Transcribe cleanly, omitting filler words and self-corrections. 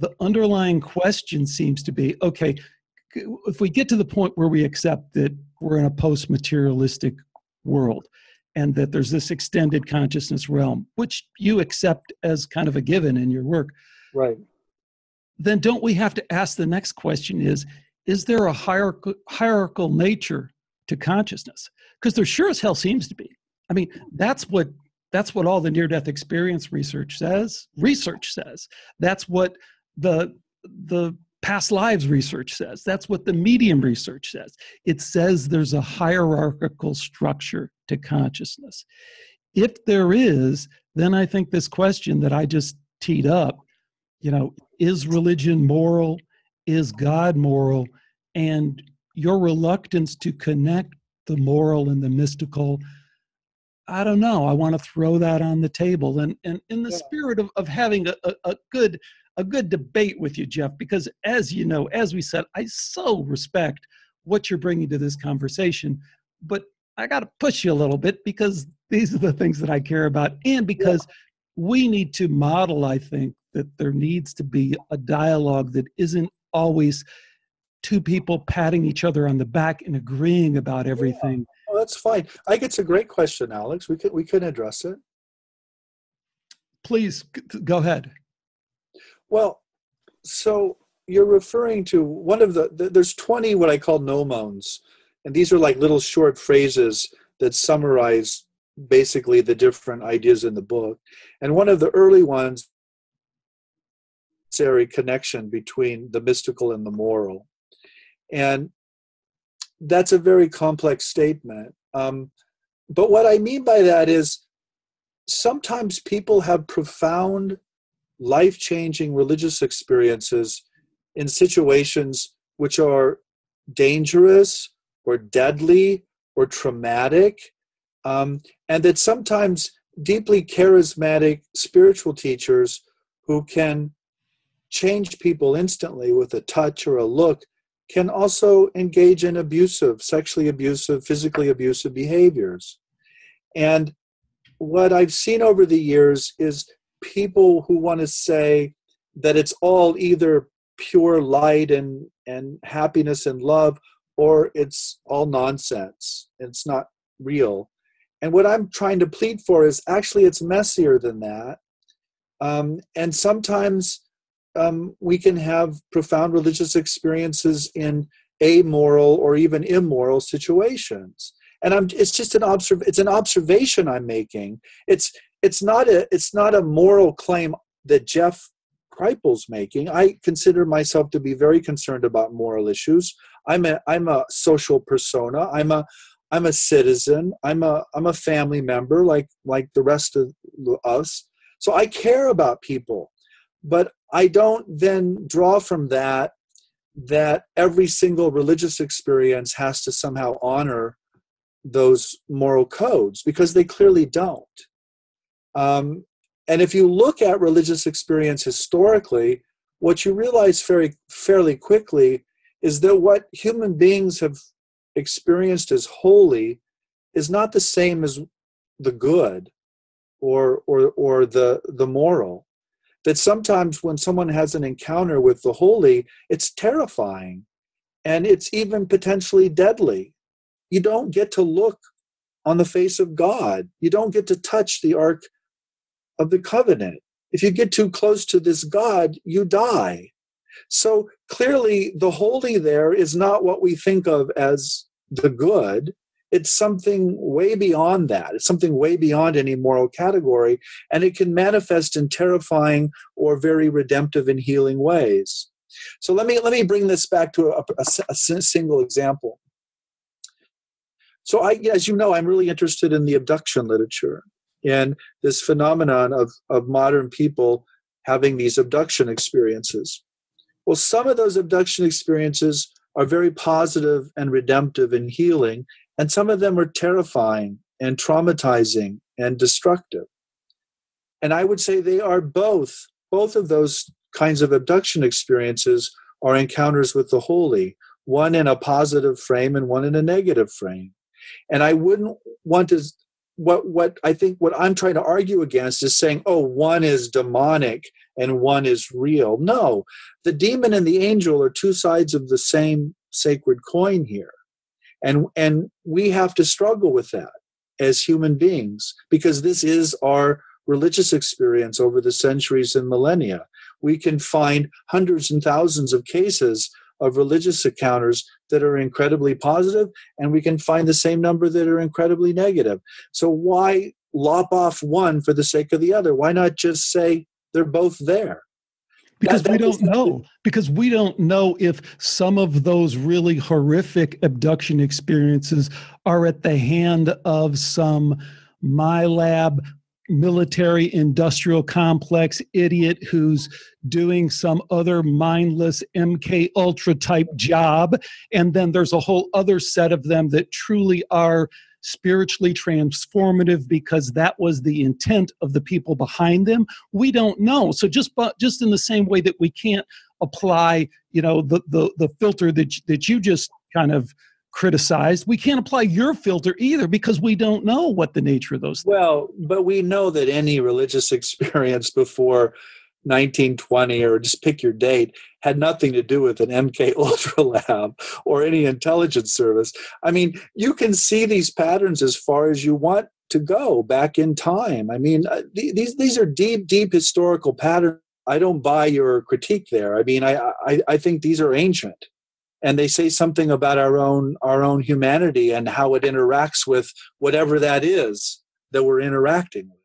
the underlying question seems to be, okay, if we get to the point where we accept that we're in a post-materialistic world and that there's this extended consciousness realm, which you accept as kind of a given in your work, right? Then don't we have to ask the next question is there a hierarchical nature to consciousness? Because there sure as hell seems to be. I mean, that's what all the near-death experience research says. That's what the past lives research says. That's what the medium research says. It says there's a hierarchical structure to consciousness. If there is, then I think this question that I just teed up, is religion moral? Is God moral? And your reluctance to connect the moral and the mystical, I don't know. I want to throw that on the table. And in the spirit of having a good debate with you, Jeff, because as you know, as we said, I so respect what you're bringing to this conversation, but I got to push you a little bit because these are the things that I care about. And because we need to model, I think, that there needs to be a dialogue that isn't always two people patting each other on the back and agreeing about everything. Oh, that's fine. I think it's a great question, Alex. We can address it. Please go ahead. Well, so you're referring to one of there's 20 what I call gnomons, and these are like little short phrases that summarize basically the different ideas in the book. And one of the early ones is a connection between the mystical and the moral. And that's a very complex statement. But what I mean by that is sometimes people have profound, life-changing religious experiences in situations which are dangerous or deadly or traumatic, and that sometimes deeply charismatic spiritual teachers who can change people instantly with a touch or a look can also engage in sexually abusive, physically abusive behaviors. And what I've seen over the years is people who want to say that it's all either pure light and happiness and love, or it's all nonsense. It's not real. And what I'm trying to plead for is actually it's messier than that. And sometimes we can have profound religious experiences in amoral or even immoral situations. And it's just an observation I'm making. It's not a moral claim that Jeff Kripal's making. I consider myself to be very concerned about moral issues. I'm a social persona. I'm a citizen. I'm a family member like the rest of us. So I care about people, but I don't then draw from that every single religious experience has to somehow honor those moral codes, because they clearly don't. And if you look at religious experience historically, what you realize fairly quickly is that what human beings have experienced as holy is not the same as the good or the moral. That sometimes when someone has an encounter with the holy, it's terrifying, and it's even potentially deadly. You don't get to look on the face of God. You don't get to touch the Ark of the Covenant. If you get too close to this God, you die. So clearly the holy there is not what we think of as the good. It's something way beyond that. It's something way beyond any moral category, and it can manifest in terrifying or very redemptive and healing ways. So let me bring this back to a single example. So as you know, I'm really interested in the abduction literature and this phenomenon of modern people having these abduction experiences. Well, some of those abduction experiences are very positive and redemptive and healing, and some of them are terrifying and traumatizing and destructive. And I would say they are both of those kinds of abduction experiences are encounters with the holy, one in a positive frame and one in a negative frame. And I wouldn't want to, what I'm trying to argue against is saying, oh, one is demonic and one is real. No, the demon and the angel are two sides of the same sacred coin here. And we have to struggle with that as human beings, because this is our religious experience over the centuries and millennia. We can find hundreds and thousands of cases of religious encounters that are incredibly positive, and we can find the same number that are incredibly negative. So why lop off one for the sake of the other? Why not just say they're both there? Because we don't know. Because we don't know if some of those really horrific abduction experiences are at the hand of some MyLab military industrial complex idiot who's doing some other mindless MK Ultra type job. And then there's a whole other set of them that truly are spiritually transformative because that was the intent of the people behind them. We don't know. So just in the same way that we can't apply, the filter that you just kind of criticized, we can't apply your filter either because we don't know what the nature of those things. Well, but we know that any religious experience before 1920, or just pick your date, had nothing to do with an MK Ultra lab or any intelligence service. I mean, you can see these patterns as far as you want to go back in time. I mean, these are deep historical patterns. I don't buy your critique there. I mean, I think these are ancient, and they say something about our own humanity and how it interacts with whatever that is that we're interacting with.